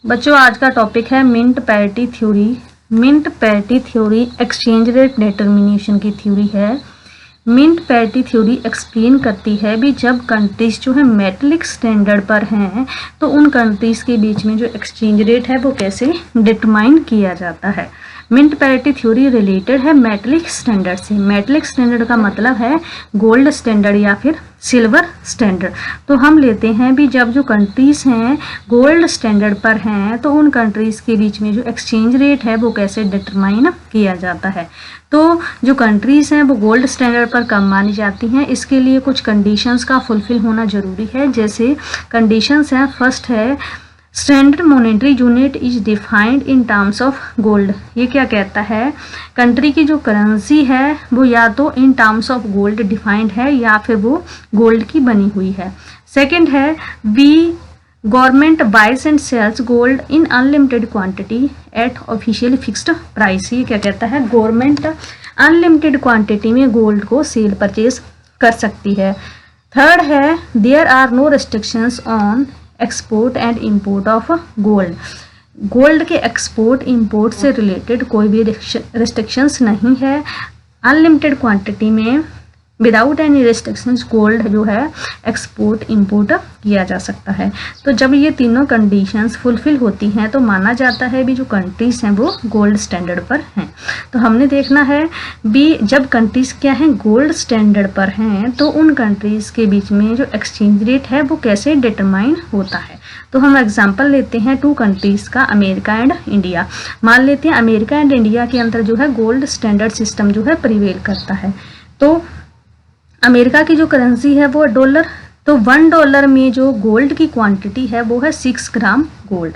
बच्चों आज का टॉपिक है mint parity theory. Mint parity theory exchange rate determination की थ्योरी है। मिंट पैरिटी थ्योरी एक्सप्लेन करती है भी जब कंट्रीज जो है मेटलिक स्टैंडर्ड पर हैं तो उन कंट्रीज के बीच में जो एक्सचेंज रेट है वो कैसे डिटरमाइन किया जाता है। मिंट पैरिटी थ्योरी रिलेटेड है मेटलिक स्टैंडर्ड से। मेटलिक स्टैंडर्ड का मतलब है गोल्ड स्टैंडर्ड या फिर सिल्वर स्टैंडर्ड। तो हम लेते हैं भी जब जो कंट्रीज हैं गोल्ड स्टैंडर्ड पर हैं तो उन कंट्रीज के बीच में जो एक्सचेंज रेट है वो कैसे डिटरमाइन किया जाता है। तो जो कंट्रीज हैं वो गोल्ड स्टैंडर्ड पर कम मानी जाती हैं, इसके लिए कुछ कंडीशंस का फुलफिल होना जरूरी है। जैसे कंडीशंस हैं, फर्स्ट है standard monetary unit is defined in terms of gold. ये क्या कहता है, कंट्री की जो करेंसी है वो या तो in terms of gold defined है या फिर वो गोल्ड की बनी हुई है। सेकंड है we government buys and sells gold in unlimited quantity at official fixed price. ये क्या कहता है, गवर्नमेंट अनलिमिटेड क्वांटिटी में गोल्ड को सेल परचेज कर सकती है। थर्ड है there are no restrictions on export and import of gold. Gold के एक्सपोर्ट इंपोर्ट से रिलेटेड कोई भी रिस्ट्रिक्शंस नहीं है। अनलिमिटेड क्वांटिटी में विदाउट एनी रिस्ट्रिक्शंस गोल्ड जो है एक्सपोर्ट इंपोर्ट किया जा सकता है। तो जब ये तीनों कंडीशंस फुलफिल होती हैं तो माना जाता है भी जो कंट्रीज हैं वो गोल्ड स्टैंडर्ड पर हैं। तो हमने देखना है भी जब कंट्रीज क्या हैं गोल्ड स्टैंडर्ड पर हैं तो उन कंट्रीज के बीच में जो एक्सचेंज रेट है वो कैसे डिटरमाइन होता है। तो हम एग्जांपल लेते हैं टू कंट्रीज का, अमेरिका एंड इंडिया। मान लेते हैं अमेरिका एंड इंडिया के अंदर जो है गोल्ड स्टैंडर्ड सिस्टम जो है प्रिवेल करता है। तो अमेरिका की जो करेंसी है वो डॉलर, तो $1 में जो गोल्ड की क्वांटिटी है वो है 6 ग्राम गोल्ड।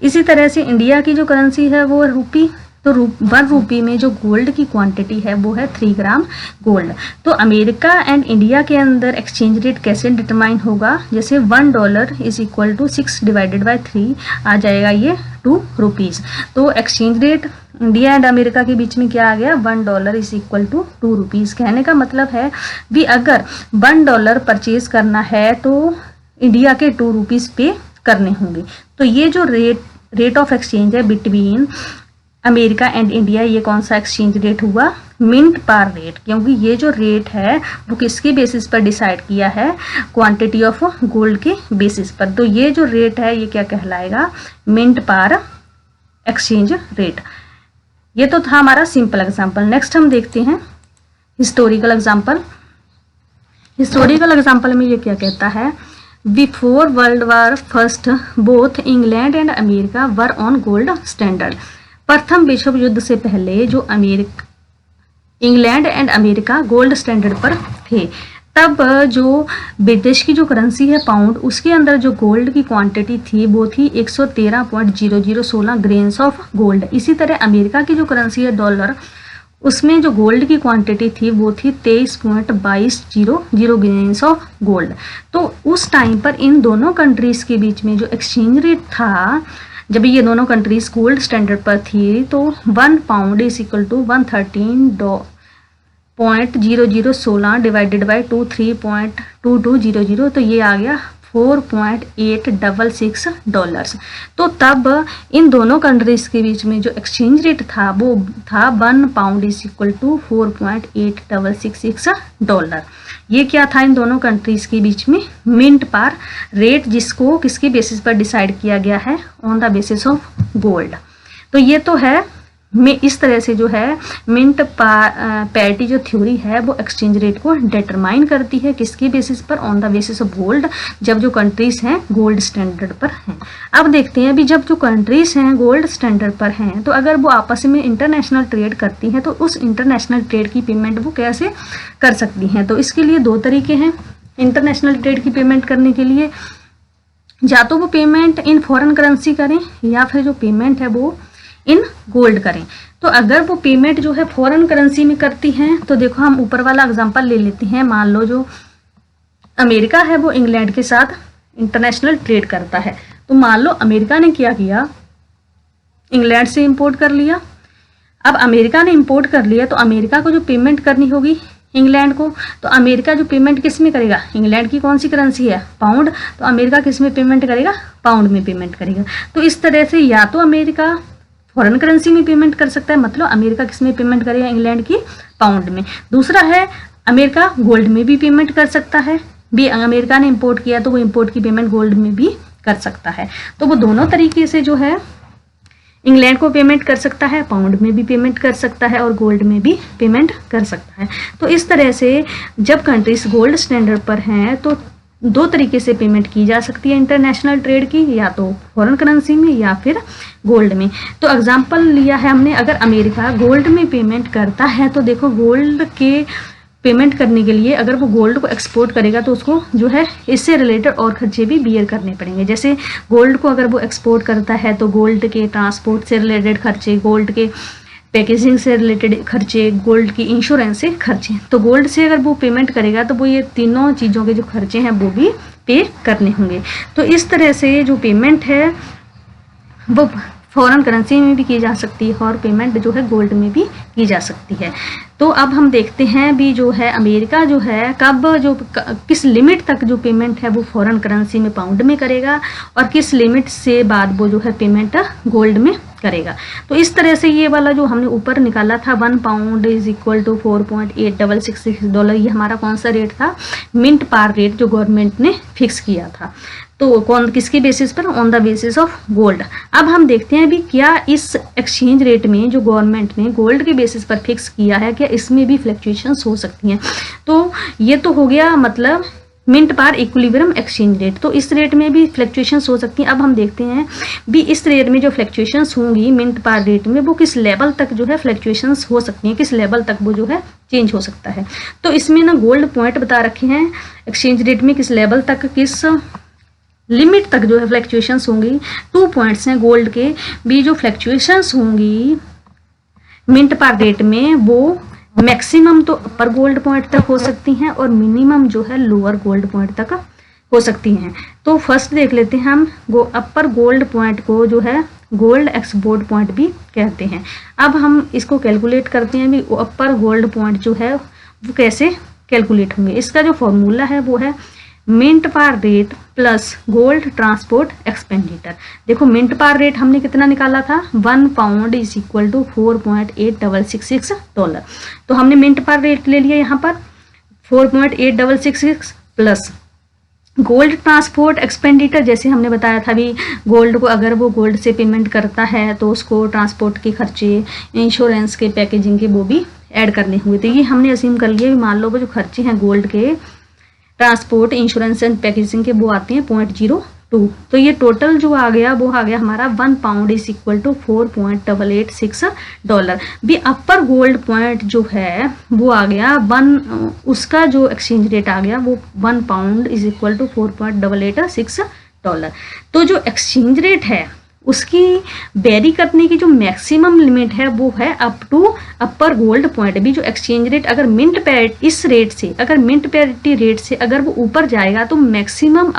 इसी तरह से इंडिया की जो करेंसी है वो रुपी, तो 1 रुपी में जो गोल्ड की क्वांटिटी है वो है 3 ग्राम गोल्ड। तो अमेरिका एंड इंडिया के अंदर एक्सचेंज रेट कैसे डिटरमाइन होगा, जैसे $1 is equal to 6 divided by 3 आ जाएगा ये 2 रुपीज़। तो exchange rate India and America के बीच में क्या आ गया, $1 इज इक्वल टू 2 रुपीज़। कहने का मतलब है भी अगर $1 परचेज करना है तो इंडिया के 2 रुपीज़ पे करने होंगे। तो ये जो रेट ऑफ एक्सचेंज है बिटवीन अमेरिका एंड इंडिया, ये कौन सा एक्सचेंज रेट हुआ, मिंट पार रेट, क्योंकि ये जो रेट है वो किसके बेसिस पर डिसाइड किया है, क्वांटिटी ऑफ गोल्ड के बेसिस पर। तो ये जो रेट है ये क्या कहलाएगा, मिंट पार एक्सचेंज रेट। ये तो था हमारा सिंपल एग्जांपल। नेक्स्ट हम देखते हैं हिस्टोरिकल एग्जांपल। हिस्टोरिकल एग्जांपल में ये क्या कहता है, before world war first both England and America were on gold standard. प्रथम विश्व युद्ध से पहले जो England and America gold standard पर थे, तब जो ब्रिटिश की जो करेंसी है पाउंड, उसके अंदर जो गोल्ड की क्वांटिटी थी वो थी 113.0016 ग्रेन्स ऑफ गोल्ड। इसी तरह अमेरिका की जो करेंसी है डॉलर, उसमें जो गोल्ड की क्वांटिटी थी वो थी 23.2200 ग्रेन्स ऑफ गोल्ड। तो उस टाइम पर इन दोनों कंट्रीज के बीच में जो एक्सचेंज रेट था, जब ये दोनों कंट्रीज गोल्ड स्टैंडर्ड पर थी, तो 1 pound is equal to 113.0016 divided by 23.2200, तो ये आ गया $4.866। तो तब इन दोनों कंट्रीज के बीच में जो एक्सचेंज रेट था वो था 1 पाउंड इज इक्वल टू $4.8666। ये क्या था इन दोनों कंट्रीज के बीच में मिंट पार रेट, जिसको किसके बेसिस पर डिसाइड किया गया है, on the basis of gold. तो ये तो है में इस तरह से जो है मिंट पैरिटी जो थ्योरी है वो एक्सचेंज रेट को डिटरमाइन करती है, किसके बेसिस पर, on the basis of gold, जब जो कंट्रीज हैं गोल्ड स्टैंडर्ड पर हैं। अब देखते हैं अभी जब जो कंट्रीज हैं गोल्ड स्टैंडर्ड पर हैं तो अगर वो आपस में इंटरनेशनल ट्रेड करती हैं तो उस इंटरनेशनल ट्रेड की पेमेंट वो कैसे कर सकती हैं। तो इसके लिए 2 तरीके हैं इंटरनेशनल ट्रेड की पेमेंट करने के लिए, या तो वो पेमेंट इन फॉरेन करेंसी करें या फिर जो पेमेंट है वो इन गोल्ड करें। तो अगर वो पेमेंट जो है फॉरेन करेंसी में करती हैं तो देखो हम ऊपर वाला एग्जांपल ले लेते हैं। मान लो जो अमेरिका है वो इंग्लैंड के साथ इंटरनेशनल ट्रेड करता है, तो मान लो अमेरिका ने क्या किया, इंग्लैंड से इंपोर्ट कर लिया। अब अमेरिका ने इंपोर्ट कर लिया तो अमेरिका को जो पेमेंट करनी होगी इंग्लैंड को, तो अमेरिका जो पेमेंट किस में करेगा, इंग्लैंड की कौन सी करेंसी है, पाउंड, तो अमेरिका किस में पेमेंट करेगा, पाउंड में पेमेंट करेगा। तो इस तरह से या तो अमेरिका फॉरेन करेंसी में पेमेंट कर सकता है, मतलब अमेरिका किस में पेमेंट करेगा, इंग्लैंड की पाउंड में। दूसरा है अमेरिका गोल्ड में भी पेमेंट कर सकता है, भी अमेरिका ने इंपोर्ट किया तो वो इंपोर्ट की पेमेंट गोल्ड में भी कर सकता है। तो वो दोनों तरीके से जो है इंग्लैंड को पेमेंट कर सकता है, पाउंड में भी पेमेंट कर सकता है और गोल्ड में भी पेमेंट कर सकता है। तो इस तरह से जब कंट्रीज गोल्ड स्टैंडर्ड पर हैं तो दो तरीके से पेमेंट की जा सकती है इंटरनेशनल ट्रेड की, या तो फॉरेन करेंसी में या फिर गोल्ड में। तो एग्जांपल लिया है हमने, अगर अमेरिका गोल्ड में पेमेंट करता है तो देखो गोल्ड के पेमेंट करने के लिए अगर वो गोल्ड को एक्सपोर्ट करेगा तो उसको जो है इससे रिलेटेड और खर्चे भी बियर करने पड़ेंगे। जैसे गोल्ड को अगर वो एक्सपोर्ट करता है तो गोल्ड के ट्रांसपोर्ट से रिलेटेड खर्चे, गोल्ड के पैकेजिंग से रिलेटेड खर्चे, गोल्ड की इंश्योरेंस से खर्चे। तो गोल्ड से अगर वो पेमेंट करेगा तो वो ये तीनों चीज़ों के जो खर्चे हैं वो भी पे करने होंगे। तो इस तरह से जो पेमेंट है वो फॉरेन करेंसी में भी की जा सकती है और पेमेंट जो है गोल्ड में भी की जा सकती है। तो अब हम देखते हैं भी जो है अमेरिका जो है कब जो किस लिमिट तक जो पेमेंट है वो फॉरेन करेंसी में पाउंड में करेगा और किस लिमिट से बाद वो जो है पेमेंट गोल्ड में करेगा। तो इस तरह से ये वाला जो हमने ऊपर निकाला था 1 पाउंड इज इक्वल टू $4.8666, ये हमारा कौन सा रेट था, मिंट पार रेट जो गवर्नमेंट ने फिक्स किया था। तो कौन किसके बेसिस पर, on the basis of gold. अब हम देखते हैं भी क्या इस एक्सचेंज रेट में जो गवर्नमेंट ने गोल्ड के बेसिस पर फिक्स किया है क्या इसमें भी फ्लक्चुएशंस हो सकती हैं। तो ये तो हो गया मतलब मिंट पार इक्विलिब्रियम एक्सचेंज रेट, तो इस रेट में भी फ्लक्चुएशंस हो सकती हैं। अब हम देखते हैं भी इस रेट में जो फ्लक्चुएशंस होंगी मिंट पार रेट में वो किस लेवल तक जो है फ्लक्चुएशंस हो सकती हैं, किस लेवल तक वो जो है चेंज हो सकता है। तो इसमें ना गोल्ड पॉइंट बता रखे हैं एक्सचेंज रेट में किस लेवल तक किस लिमिट तक जो है फ्लक्चुएशंस होंगी। 2 पॉइंट्स हैं गोल्ड के भी, जो फ्लक्चुएशंस होंगी मिंट पार रेट में वो मैक्सिमम तो अपर गोल्ड पॉइंट तक हो सकती हैं और मिनिमम जो है लोअर गोल्ड पॉइंट तक हो सकती हैं। तो फर्स्ट देख लेते हैं हम अपर गोल्ड पॉइंट को जो है गोल्ड एक्सपोर्ट पॉइंट भी कहते हैं। अब हम इसको कैलकुलेट करते हैं भी अपर गोल्ड पॉइंट जो है वो कैसे कैलकुलेट होंगे। इसका जो फॉर्मूला है वो है mint par rate plus gold transport expenditure. देखो मिंट पार रेट हमने कितना निकाला था, 1 पाउंड इज इक्वल टू $4.8666। तो हमने मिंट पार रेट ले लिया यहाँ पर 4.8666 प्लस गोल्ड ट्रांसपोर्ट एक्सपेंडिचर। जैसे हमने बताया था भी गोल्ड को अगर वो गोल्ड से पेमेंट करता है तो उसको ट्रांसपोर्ट के खर्चे, इंश्योरेंस के, पैकेजिंग के वो भी ऐड करने हुए। तो ये हमने असीम कर लिया, मान लो वो जो खर्चे हैं गोल्ड के ट्रांसपोर्ट, इंश्योरेंस एंड पैकेजिंग के वो आते हैं 0.02। तो ये टोटल जो आ गया वो आ गया हमारा 1 पाउंड इज इक्वल टू $4.886। भी अपर गोल्ड पॉइंट जो है वो आ गया उसका जो एक्सचेंज रेट आ गया वो 1 पाउंड इज इक्वल टू $4.886। तो जो एक्सचेंज रेट है उसकी वेरी करने की जो मैक्सिमम लिमिट है वो है up to upper gold point. भी जो एक्सचेंज रेट अगर मिंट पैरिटी इस रेट से, अगर मिंट पैरिटी रेट से अगर वो ऊपर जाएगा तो मैक्सिमम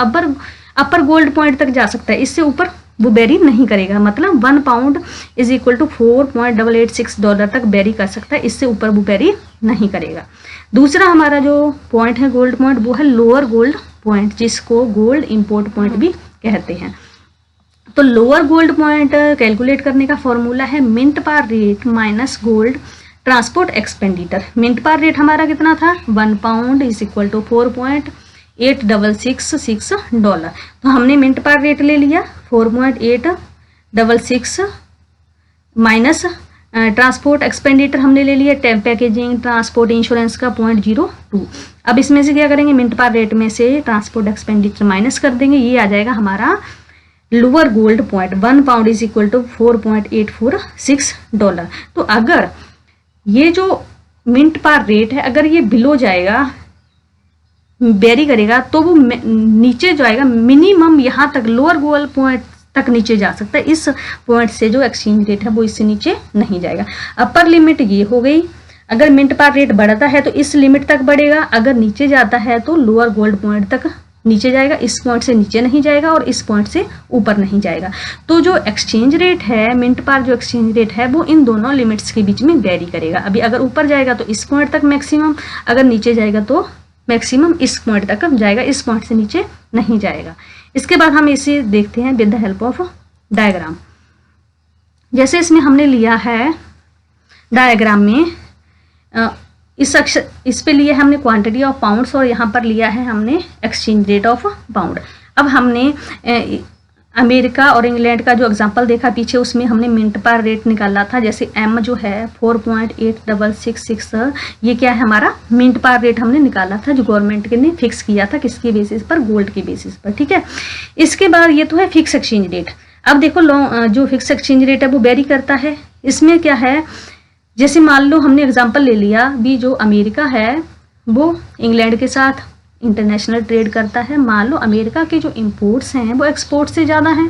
अपर गोल्ड पॉइंट तक जा सकता है, इससे ऊपर वो वेरी नहीं करेगा। मतलब 1 पाउंड इज इक्वल टू $4.886 तक वेरी कर सकता है, इससे ऊपर वो वेरी नहीं करेगा। दूसरा हमारा जो पॉइंट है गोल्ड पॉइंट वो है लोअर गोल्ड पॉइंट, जिसको गोल्ड इंपोर्ट पॉइंट भी कहते हैं। तो लोअर गोल्ड पॉइंट कैलकुलेट करने का फॉर्मूला है mint par rate minus gold transport expenditure. Mint par rate हमारा कितना था, 1 पाउंड इज इक्वल टू $4.8666। तो हमने मिंट पार रेट ले लिया 4.866 माइनस ट्रांसपोर्ट एक्सपेंडिचर हमने ले लिया पैकेजिंग, ट्रांसपोर्ट, इंश्योरेंस का 0.02। अब इसमें से क्या करेंगे, मिंट पार रेट में से ट्रांसपोर्ट एक्सपेंडिचर माइनस कर देंगे, ये आ जाएगा हमारा lower gold point 1 pound is equal to $4.846। तो अगर ये जो मिंट पार रेट है अगर ये बिलो जाएगा, वेरी करेगा, तो वो नीचे जाएगा मिनिमम यहाँ तक, लोअर गोल्ड पॉइंट तक नीचे जा सकता है। इस पॉइंट से जो एक्सचेंज रेट है वो इससे नीचे नहीं जाएगा। अपर लिमिट ये हो गई, अगर मिंट पार रेट बढ़ता है तो इस लिमिट तक बढ़ेगा, अगर नीचे जाता है तो लोअर गोल्ड पॉइंट तक नीचे जाएगा, इस पॉइंट से नीचे नहीं जाएगा और इस पॉइंट से ऊपर नहीं जाएगा। तो जो एक्सचेंज रेट है, मिंट पार जो एक्सचेंज रेट है वो इन दोनों लिमिट्स के बीच में वेरी करेगा। अभी अगर ऊपर जाएगा तो इस पॉइंट तक मैक्सिमम, अगर नीचे जाएगा तो मैक्सिमम इस पॉइंट तक जाएगा, इस पॉइंट से नीचे नहीं जाएगा। इसके बाद हम इसे देखते हैं with the help of diagram. जैसे इसमें हमने लिया है डायग्राम में इस पे लिया है हमने क्वांटिटी ऑफ पाउंड्स और यहाँ पर लिया है हमने एक्सचेंज रेट ऑफ पाउंड। अब हमने अमेरिका और इंग्लैंड का जो एग्जांपल देखा पीछे, उसमें हमने मिंट पर रेट निकाला था। जैसे एम जो है 4.8666, ये क्या है हमारा मिंट पर रेट हमने निकाला था, जो गवर्नमेंट ने फिक्स किया था किसके बेसिस पर, गोल्ड के बेसिस पर, ठीक है। इसके बाद ये तो है फिक्स एक्सचेंज रेट। अब देखो जो फिक्स एक्सचेंज रेट है वो वेरी करता है। इसमें क्या है, जैसे मान लो हमने एग्जांपल ले लिया भी, जो अमेरिका है वो इंग्लैंड के साथ इंटरनेशनल ट्रेड करता है। मान लो अमेरिका के जो इंपोर्ट्स हैं वो एक्सपोर्ट से ज़्यादा हैं।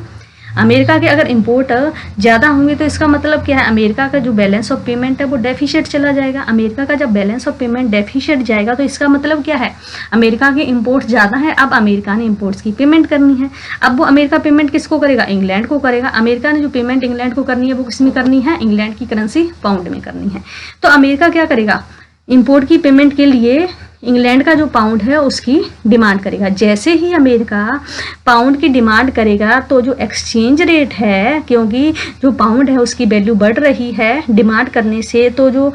अमेरिका के अगर इंपोर्ट ज़्यादा होंगे तो इसका मतलब क्या है, अमेरिका का जो बैलेंस ऑफ पेमेंट है वो डेफिशिएट चला जाएगा। अमेरिका का जब बैलेंस ऑफ पेमेंट डेफिशिएट जाएगा तो इसका मतलब क्या है, अमेरिका के इंपोर्ट्स ज़्यादा है। अब अमेरिका ने इंपोर्ट्स की पेमेंट करनी है। अब वो अमेरिका पेमेंट किसको करेगा, इंग्लैंड को करेगा। अमेरिका ने जो पेमेंट इंग्लैंड को करनी है वो किस में करनी है, इंग्लैंड की करेंसी पाउंड में करनी है। तो अमेरिका क्या करेगा, इंपोर्ट की पेमेंट के लिए इंग्लैंड का जो पाउंड है उसकी डिमांड करेगा। जैसे ही अमेरिका पाउंड की डिमांड करेगा तो जो एक्सचेंज रेट है, क्योंकि जो पाउंड है उसकी वैल्यू बढ़ रही है डिमांड करने से, तो जो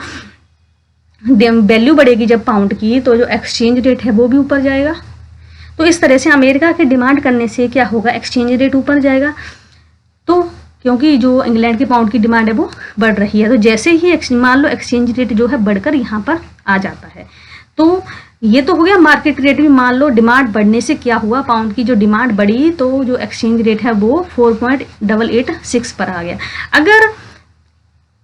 वैल्यू बढ़ेगी जब पाउंड की तो जो एक्सचेंज रेट है वो भी ऊपर जाएगा। तो इस तरह से अमेरिका के डिमांड करने से क्या होगा, एक्सचेंज रेट ऊपर जाएगा। तो क्योंकि जो इंग्लैंड के पाउंड की डिमांड है वो बढ़ रही है, तो जैसे ही मान लो एक्सचेंज रेट जो है बढ़कर यहाँ पर आ जाता है, तो ये तो हो गया मार्केट रेट भी। मान लो डिमांड बढ़ने से क्या हुआ, पाउंड की जो डिमांड बढ़ी तो जो एक्सचेंज रेट है वो 4.886 पर आ गया। अगर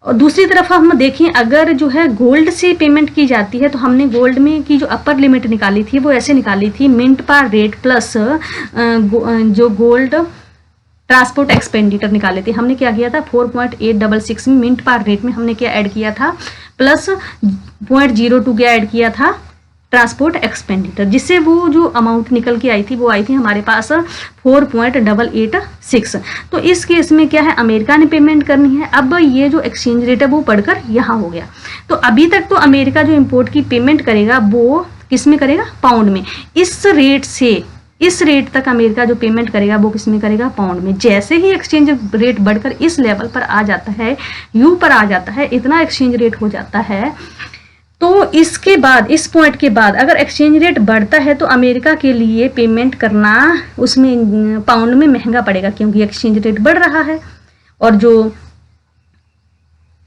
दूसरी तरफ हम देखें, अगर जो है गोल्ड से पेमेंट की जाती है तो हमने गोल्ड में की जो अपर लिमिट निकाली थी वो ऐसे निकाली थी, मिंट पर रेट प्लस जो गोल्ड ट्रांसपोर्ट एक्सपेंडिचर निकाले थे। हमने क्या किया था, 4.866 में मिंट पर रेट में हमने क्या ऐड किया था, प्लस 0.02 क्या ऐड किया था, ट्रांसपोर्ट एक्सपेंडिचर, जिससे वो जो अमाउंट निकल के आई थी वो आई थी हमारे पास 4.886। तो इस केस में क्या है, अमेरिका ने पेमेंट करनी है। अब ये जो एक्सचेंज रेट है वो बढ़कर यहाँ हो गया। तो अभी तक तो अमेरिका जो इम्पोर्ट की पेमेंट करेगा वो किस में करेगा, पाउंड में। इस रेट तक अमेरिका जो पेमेंट करेगा वो किस में करेगा, पाउंड में। जैसे ही एक्सचेंज रेट बढ़कर इस लेवल पर आ जाता है, यू पर आ जाता है, इतना एक्सचेंज रेट हो जाता है, तो इसके बाद इस पॉइंट के बाद अगर एक्सचेंज रेट बढ़ता है तो अमेरिका के लिए पेमेंट करना उसमें पाउंड में महंगा पड़ेगा, क्योंकि एक्सचेंज रेट बढ़ रहा है। और जो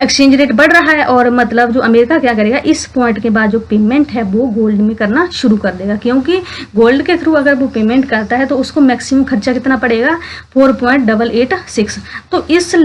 एक्सचेंज रेट बढ़ रहा है और मतलब जो अमेरिका क्या करेगा, इस पॉइंट के बाद जो पेमेंट है वो गोल्ड में करना शुरू कर देगा, क्योंकि गोल्ड के थ्रू अगर वो पेमेंट करता है तो उसको मैक्सिमम खर्चा कितना पड़ेगा, 4.886। तो इस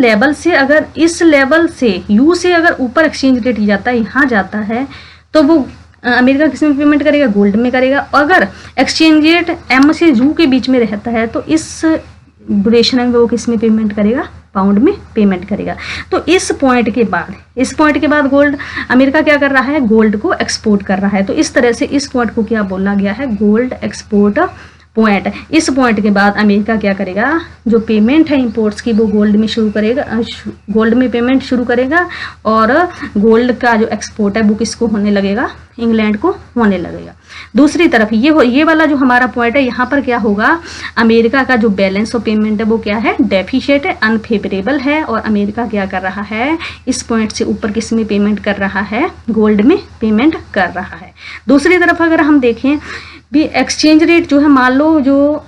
लेवल से यू से अगर ऊपर एक्सचेंज रेट जाता है, यहाँ जाता है, तो वो अमेरिका किस में पेमेंट करेगा, गोल्ड में करेगा। अगर एक्सचेंज रेट एम से यू के बीच में रहता है तो इस ड्यूरेशन में वो किस में पेमेंट करेगा, पाउंड में पेमेंट करेगा। तो इस पॉइंट के बाद गोल्ड, अमेरिका क्या कर रहा है, गोल्ड को एक्सपोर्ट कर रहा है। तो इस तरह से इस पॉइंट को क्या बोला गया है, गोल्ड एक्सपोर्ट पॉइंट। इस पॉइंट के बाद अमेरिका क्या करेगा, जो पेमेंट है इंपोर्ट्स की वो गोल्ड में शुरू करेगा, गोल्ड में पेमेंट शुरू करेगा, और गोल्ड का जो एक्सपोर्ट है वो किसको होने लगेगा, इंग्लैंड को होने लगेगा। दूसरी तरफ ये वाला जो हमारा पॉइंट है, यहाँ पर क्या होगा, अमेरिका का जो बैलेंस ऑफ पेमेंट है वो क्या है, डेफिशिएट है, अनफेवरेबल है, और अमेरिका क्या कर रहा है, इस पॉइंट से ऊपर किस में पेमेंट कर रहा है, गोल्ड में पेमेंट कर रहा है। दूसरी तरफ अगर हम देखें भी, एक्सचेंज रेट जो है, मान लो जो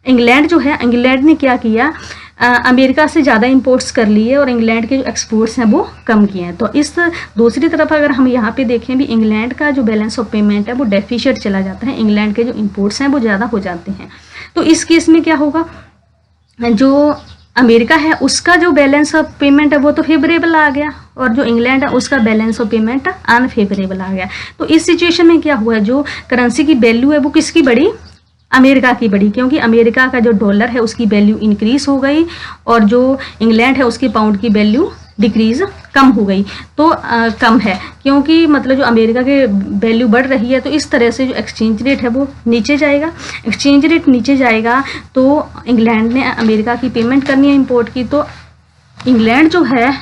इंग्लैंड जो है, इंग्लैंड ने क्या किया, अमेरिका से ज़्यादा इंपोर्ट्स कर लिए और इंग्लैंड के जो एक्सपोर्ट्स हैं वो कम किए हैं। तो इस दूसरी तरफ अगर हम यहाँ पे देखें भी, इंग्लैंड का जो बैलेंस ऑफ पेमेंट है वो डेफिशिएट चला जाता है, इंग्लैंड के जो इंपोर्ट्स हैं वो ज़्यादा हो जाते हैं। तो इस केस में क्या होगा, जो अमेरिका है उसका जो बैलेंस ऑफ पेमेंट है वो तो फेवरेबल आ गया, और जो इंग्लैंड है उसका बैलेंस ऑफ पेमेंट अनफेवरेबल आ गया। तो इस सिचुएशन में क्या हुआ, जो करेंसी की वैल्यू है वो किसकी बढ़ी, अमेरिका की बढ़ी, क्योंकि अमेरिका का जो डॉलर है उसकी वैल्यू इंक्रीज हो गई और जो इंग्लैंड है उसके पाउंड की वैल्यू डिक्रीज कम हो गई तो कम है, क्योंकि मतलब जो अमेरिका के वैल्यू बढ़ रही है तो इस तरह से जो एक्सचेंज रेट है वो नीचे जाएगा। एक्सचेंज रेट नीचे जाएगा तो इंग्लैंड ने अमेरिका की पेमेंट करनी है इंपोर्ट की, तो इंग्लैंड जो है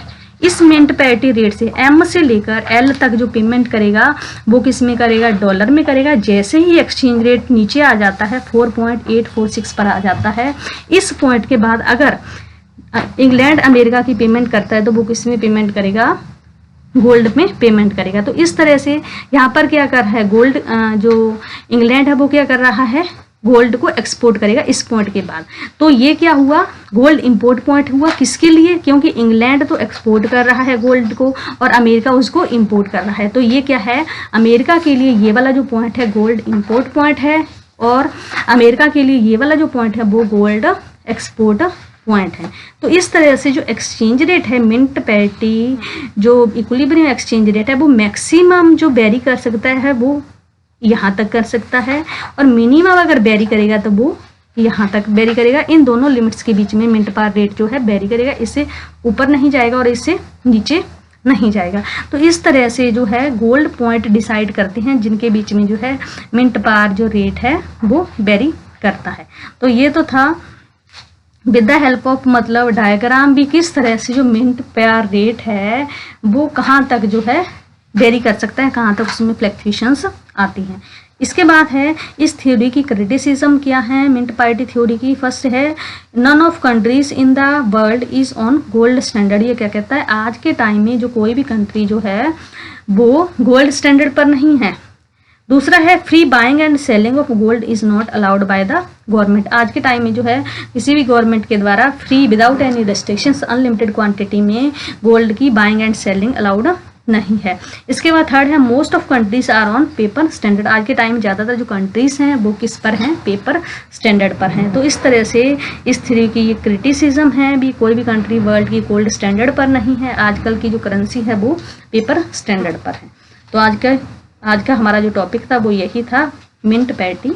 इस मिंट पैरिटी रेट से M से लेकर L तक जो पेमेंट करेगा वो किस में करेगा, डॉलर में करेगा। जैसे ही एक्सचेंज रेट नीचे आ जाता है 4.846 पर आ जाता है, इस पॉइंट के बाद अगर इंग्लैंड अमेरिका की पेमेंट करता है तो वो किस में पेमेंट करेगा, गोल्ड में पेमेंट करेगा। तो इस तरह से यहाँ पर क्या कर रहा है, गोल्ड जो इंग्लैंड है वो क्या कर रहा है, गोल्ड को एक्सपोर्ट करेगा इस पॉइंट के बाद। तो ये क्या हुआ, गोल्ड इंपोर्ट पॉइंट हुआ, किसके लिए, क्योंकि इंग्लैंड तो एक्सपोर्ट कर रहा है गोल्ड को और अमेरिका उसको इंपोर्ट कर रहा है। तो ये क्या है, अमेरिका के लिए ये वाला जो पॉइंट है गोल्ड इंपोर्ट पॉइंट है, और अमेरिका के लिए ये वाला जो पॉइंट है वो गोल्ड एक्सपोर्ट पॉइंट है। तो इस तरह से जो एक्सचेंज रेट है, मिंट पैरिटी जो इक्विलिब्रियम एक्सचेंज रेट है वो मैक्सिमम जो वेरी कर सकता है वो यहाँ तक कर सकता है, और मिनिमम अगर वेरी करेगा तो वो यहाँ तक वेरी करेगा। इन दोनों लिमिट्स के बीच में मिंट पार रेट जो है वेरी करेगा, इससे ऊपर नहीं जाएगा और इससे नीचे नहीं जाएगा। तो इस तरह से जो है गोल्ड पॉइंट डिसाइड करते हैं जिनके बीच में जो है मिंट पार जो रेट है वो वेरी करता है। तो ये तो था विद द हेल्प ऑफ मतलब डायग्राम भी किस तरह से जो मिंट पार रेट है वो कहाँ तक जो है वेरी कर सकता है, कहाँ तक उसमें फ्लक्चुएशंस आती हैं। इसके बाद है इस थ्योरी की क्रिटिसिज्म क्या है, मिंट पैरिटी थ्योरी की। फर्स्ट है none of countries in the world is on gold standard. ये क्या कहता है, आज के टाइम में जो कोई भी कंट्री जो है वो गोल्ड स्टैंडर्ड पर नहीं है। दूसरा है free buying and selling of gold is not allowed by the government. आज के टाइम में जो है किसी भी गवर्नमेंट के द्वारा free without any restrictions unlimited quantity में गोल्ड की बाइंग एंड सेलिंग अलाउड नहीं है। इसके बाद थर्ड है most of countries are on paper standard. आज के टाइम में ज़्यादातर जो कंट्रीज हैं वो किस पर हैं, पेपर स्टैंडर्ड पर हैं। तो इस तरह से इस थ्योरी की ये क्रिटिसिज्म है भी, कोई भी कंट्री वर्ल्ड की गोल्ड स्टैंडर्ड पर नहीं है, आजकल की जो करेंसी है वो पेपर स्टैंडर्ड पर है। तो आज का हमारा जो टॉपिक था वो यही था, मिंट पैरिटी